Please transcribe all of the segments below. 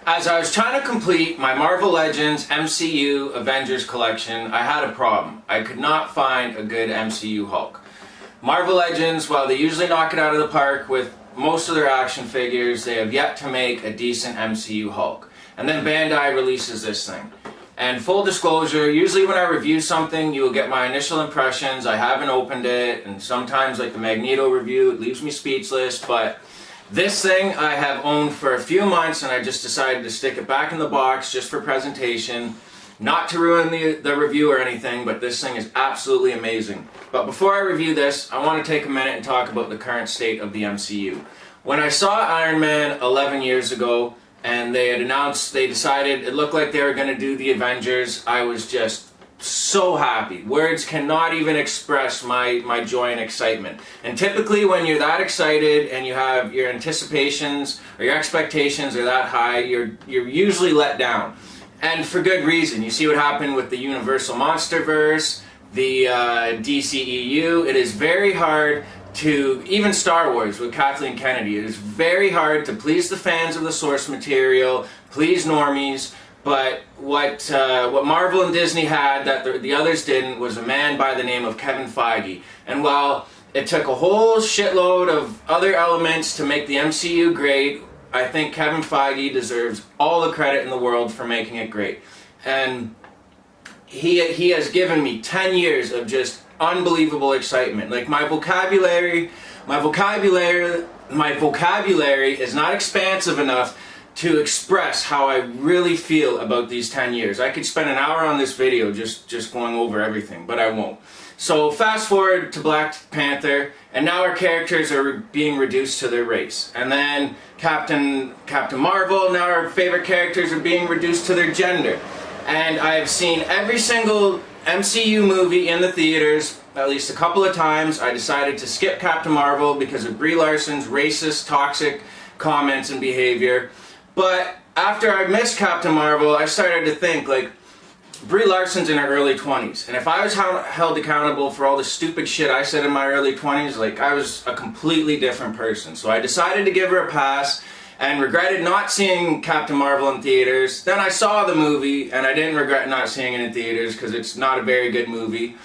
As I was trying to complete my Marvel Legends MCU Avengers collection, I had a problem. I could not find a good MCU Hulk. Marvel Legends, while they usually knock it out of the park with most of their action figures, they have yet to make a decent MCU Hulk. And then Bandai releases this thing. And full disclosure, usually when I review something, you will get my initial impressions. I haven't opened it, and sometimes like the Magneto review, it leaves me speechless, but this thing I have owned for a few months, and I just decided to stick it back in the box just for presentation. Not to ruin the review or anything, but this thing is absolutely amazing. But before I review this, I want to take a minute and talk about the current state of the MCU. When I saw Iron Man 11 years ago, and they had announced, they decided, it looked like they were going to do the Avengers, I was just so happy. Words cannot even express my joy and excitement. And typically when you're that excited and you have your anticipations or your expectations are that high, you're usually let down. And for good reason. You see what happened with the Universal Monsterverse, the DCEU. It is very hard to, even Star Wars with Kathleen Kennedy, it is very hard to please the fans of the source material, please normies. But what Marvel and Disney had that the others didn't was a man by the name of Kevin Feige. And while it took a whole shitload of other elements to make the MCU great, I think Kevin Feige deserves all the credit in the world for making it great. And he has given me 10 years of just unbelievable excitement. Like my vocabulary is not expansive enough to express how I really feel about these 10 years. I could spend an hour on this video just going over everything, but I won't. So fast forward to Black Panther, and now our characters are being reduced to their race. And then Captain Marvel, now our favorite characters are being reduced to their gender. And I've seen every single MCU movie in the theaters at least a couple of times. I decided to skip Captain Marvel because of Brie Larson's racist, toxic comments and behavior. But after I missed Captain Marvel, I started to think, like, Brie Larson's in her early 20s. And if I was held accountable for all the stupid shit I said in my early 20s, like, I was a completely different person. So I decided to give her a pass and regretted not seeing Captain Marvel in theaters. Then I saw the movie, and I didn't regret not seeing it in theaters because it's not a very good movie.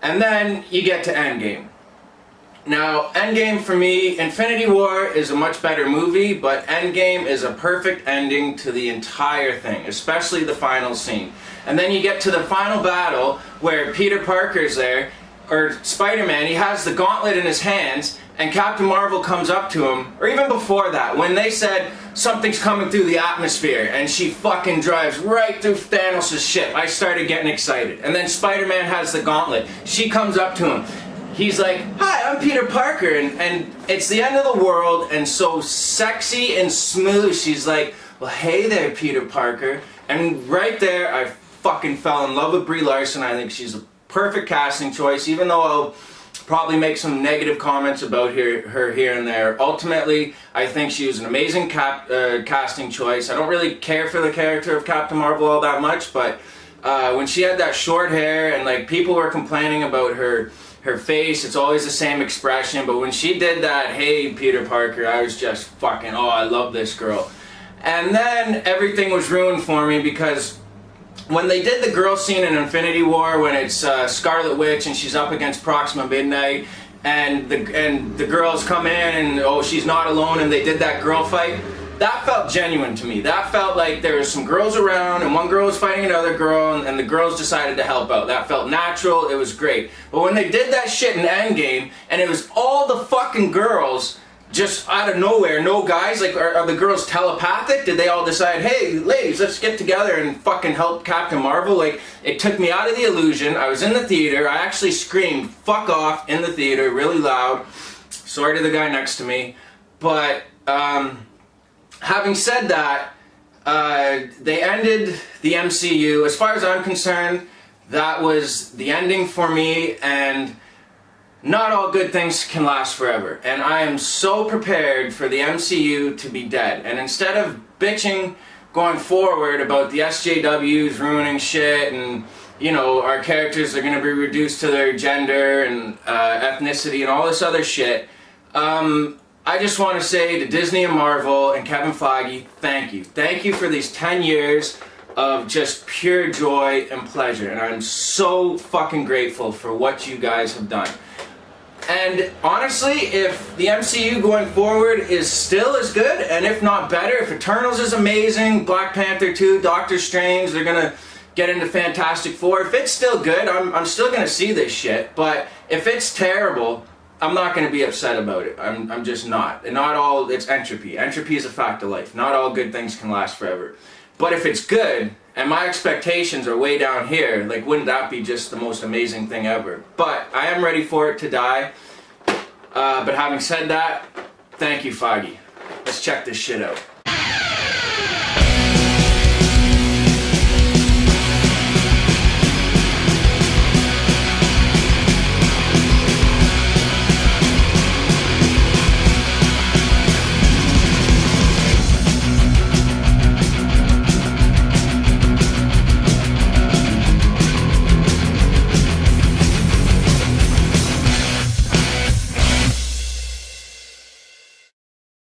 And then you get to Endgame. Now, Endgame for me, Infinity War is a much better movie, but Endgame is a perfect ending to the entire thing, especially the final scene. And then you get to the final battle where Peter Parker's there, or Spider-Man, he has the gauntlet in his hands, and Captain Marvel comes up to him, or even before that, when they said something's coming through the atmosphere, and she fucking drives right through Thanos' ship, I started getting excited. And then Spider-Man has the gauntlet. She comes up to him. He's like, "Hi, I'm Peter Parker," and it's the end of the world, and so sexy and smooth, she's like, "Well, hey there, Peter Parker." And right there, I fucking fell in love with Brie Larson. I think she's a perfect casting choice, even though I'll probably make some negative comments about her here and there. Ultimately, I think she was an amazing casting choice. I don't really care for the character of Captain Marvel all that much, but when she had that short hair, and like people were complaining about her face, it's always the same expression, but when she did that, "Hey, Peter Parker," I was just fucking, oh, I love this girl. And then everything was ruined for me because when they did the girl scene in Infinity War, when it's Scarlet Witch and she's up against Proxima Midnight, and the girls come in and, oh, she's not alone, and they did that girl fight, that felt genuine to me. That felt like there was some girls around and one girl was fighting another girl, and the girls decided to help out. That felt natural, it was great. But when they did that shit in Endgame, and it was all the fucking girls just out of nowhere, no guys, like, are the girls telepathic? Did they all decide, "Hey, ladies, let's get together and fucking help Captain Marvel"? Like, it took me out of the illusion. I was in the theater, I actually screamed "fuck off" in the theater really loud. Sorry to the guy next to me. But having said that, they ended the MCU. As far as I'm concerned, that was the ending for me, and not all good things can last forever. And I am so prepared for the MCU to be dead. And instead of bitching going forward about the SJWs ruining shit, and, you know, our characters are going to be reduced to their gender and ethnicity and all this other shit, I just want to say to Disney and Marvel and Kevin Feige, thank you. Thank you for these 10 years of just pure joy and pleasure. And I'm so fucking grateful for what you guys have done. And honestly, if the MCU going forward is still as good, and if not better, if Eternals is amazing, Black Panther 2, Doctor Strange, they're gonna get into Fantastic Four. If it's still good, I'm still gonna see this shit. But if it's terrible, I'm not gonna be upset about it. I'm just not. And not all, it's entropy. Entropy is a fact of life. Not all good things can last forever. But if it's good, and my expectations are way down here, like, wouldn't that be just the most amazing thing ever? But I am ready for it to die. But having said that, thank you, Feige. Let's check this shit out.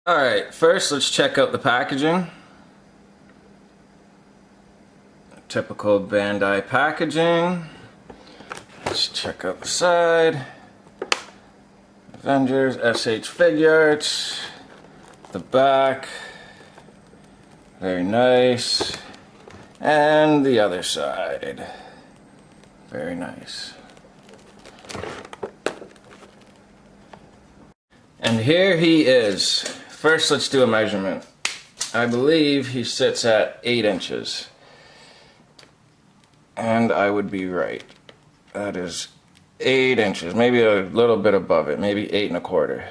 Alright, first let's check out the packaging. Typical Bandai packaging. Let's check out the side. Avengers, SH Figuarts. The back. Very nice. And the other side. Very nice. And here he is. First, let's do a measurement. I believe he sits at 8 inches. And I would be right. That is 8 inches, maybe a little bit above it, maybe 8 1/4.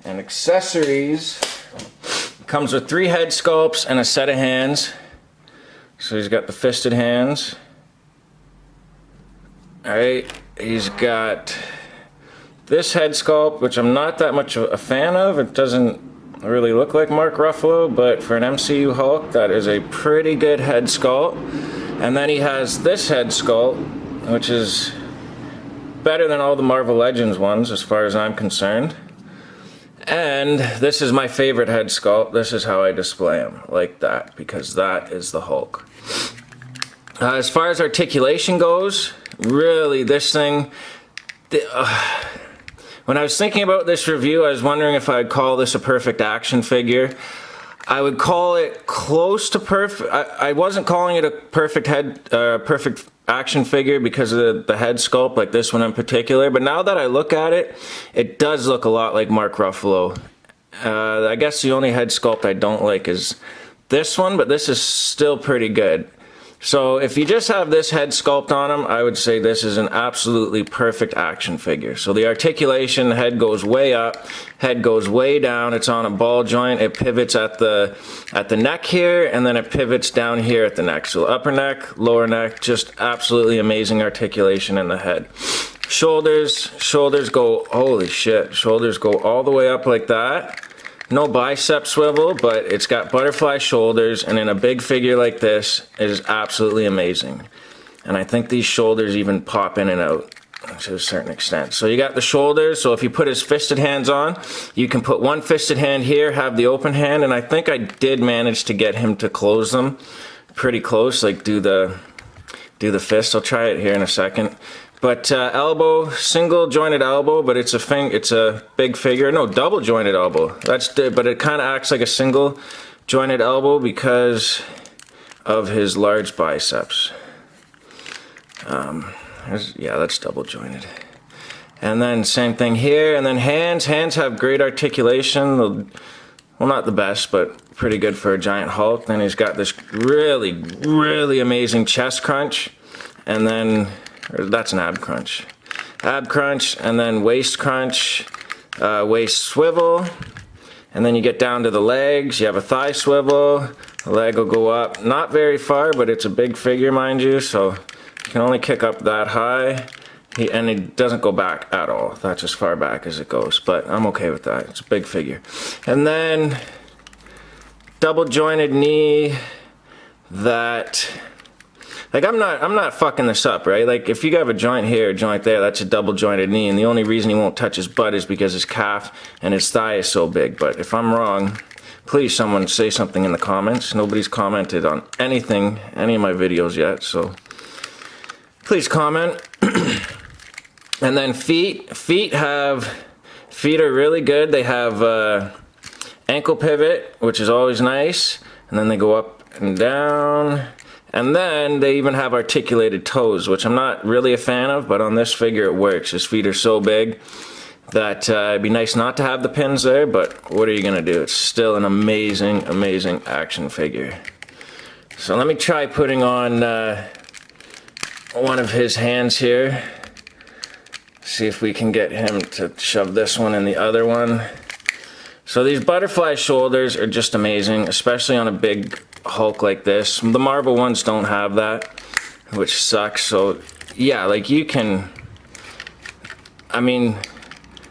And accessories, comes with 3 head sculpts and a set of hands. So he's got the fisted hands. Alright, he's got this head sculpt, which I'm not that much a fan of. It doesn't really look like Mark Ruffalo, but for an MCU Hulk, that is a pretty good head sculpt. And then he has this head sculpt, which is better than all the Marvel Legends ones, as far as I'm concerned. And this is my favorite head sculpt. This is how I display him, like that, because that is the Hulk. As far as articulation goes, really, this thing... When I was thinking about this review, I was wondering if I'd call this a perfect action figure. I would call it close to perfect. I wasn't calling it a perfect perfect action figure because of the head sculpt, like this one in particular. But now that I look at it, it does look a lot like Mark Ruffalo. I guess the only head sculpt I don't like is this one, but this is still pretty good. So if you just have this head sculpt on him, I would say this is an absolutely perfect action figure. So the articulation, head goes way up, head goes way down, it's on a ball joint, it pivots at the neck here, and then it pivots down here at the neck. So upper neck, lower neck, just absolutely amazing articulation in the head. Shoulders go, holy shit, shoulders go all the way up like that. No bicep swivel, but it's got butterfly shoulders, and in a big figure like this, it is absolutely amazing. And I think these shoulders even pop in and out to a certain extent. So you got the shoulders, so if you put his fisted hands on, you can put one fisted hand here, have the open hand, and I think I did manage to get him to close them pretty close, like do the fist. I'll try it here in a second. But elbow, single jointed elbow, but it's a big figure. No, double jointed elbow. But it kind of acts like a single jointed elbow because of his large biceps. Yeah, that's double jointed. And then same thing here. And then hands. Hands have great articulation. Well, not the best, but pretty good for a giant Hulk. Then he's got this really, really amazing chest crunch. And then... that's an ab crunch. Ab crunch, and then waist crunch, waist swivel, and then you get down to the legs, you have a thigh swivel, the leg will go up, not very far, but it's a big figure, mind you, so you can only kick up that high, and it doesn't go back at all. That's as far back as it goes, but I'm okay with that. It's a big figure. And then double jointed knee that Like I'm not fucking this up, right? Like if you have a joint here, a joint there, that's a double jointed knee, and the only reason he won't touch his butt is because his calf and his thigh is so big. But if I'm wrong, please someone say something in the comments. Nobody's commented on anything, any of my videos yet, so please comment. And then feet are really good. They have ankle pivot, which is always nice, and then they go up and down. And then they even have articulated toes, which I'm not really a fan of, but on this figure it works. His feet are so big that it'd be nice not to have the pins there, but what are you gonna do? It's still an amazing, amazing action figure. So let me try putting on one of his hands here. See if we can get him to shove this one in the other one. So these butterfly shoulders are just amazing, especially on a big Hulk like this. The Marvel ones don't have that, which sucks. So yeah, like you can, I mean,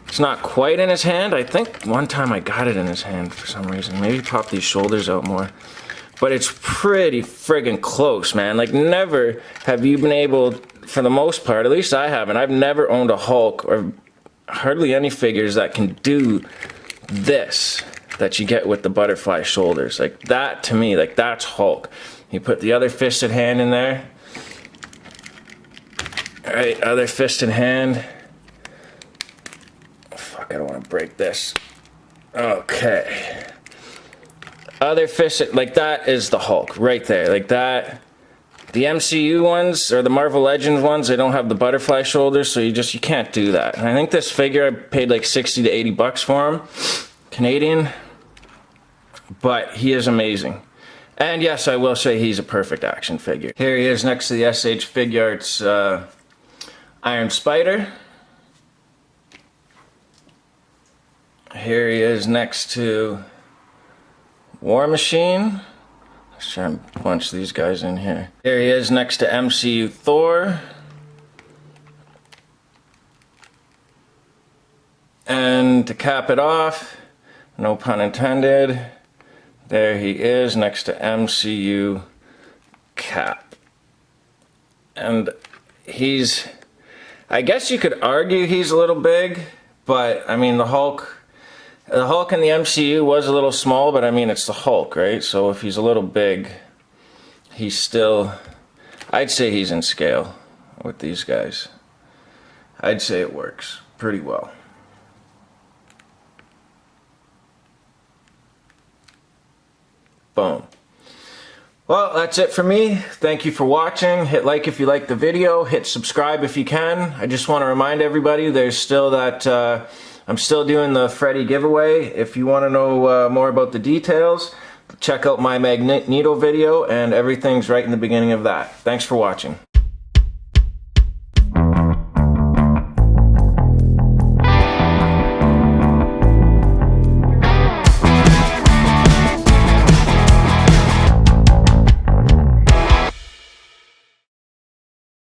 it's not quite in his hand. I think one time I got it in his hand for some reason. Maybe pop these shoulders out more. But it's pretty friggin' close, man. Like never have you been able, for the most part, at least I haven't, I've never owned a Hulk or hardly any figures that can do this that you get with the butterfly shoulders. Like that to me, like that's Hulk. You put the other fisted hand in there. All right, other fisted hand. Fuck, I don't want to break this. Okay. Other fisted, like that is the Hulk right there, like that. The MCU ones, or the Marvel Legends ones, they don't have the butterfly shoulders, so you can't do that. And I think this figure, I paid like 60 to 80 bucks for him, Canadian. But he is amazing. And yes, I will say he's a perfect action figure. Here he is next to the SH Figuarts Iron Spider. Here he is next to War Machine. Let's try and bunch these guys in here. Here he is next to MCU Thor. And to cap it off, no pun intended, there he is next to MCU Cap. And he's, I guess you could argue he's a little big, but I mean the Hulk in the MCU was a little small, but I mean it's the Hulk, right? So if he's a little big, he's still, I'd say he's in scale with these guys. I'd say it works pretty well. Boom. Well, that's it for me. Thank you for watching. Hit like if you liked the video. Hit subscribe if you can. I just want to remind everybody there's still that, I'm still doing the Freddy giveaway. If you want to know more about the details, check out my Magneto video, and everything's right in the beginning of that. Thanks for watching.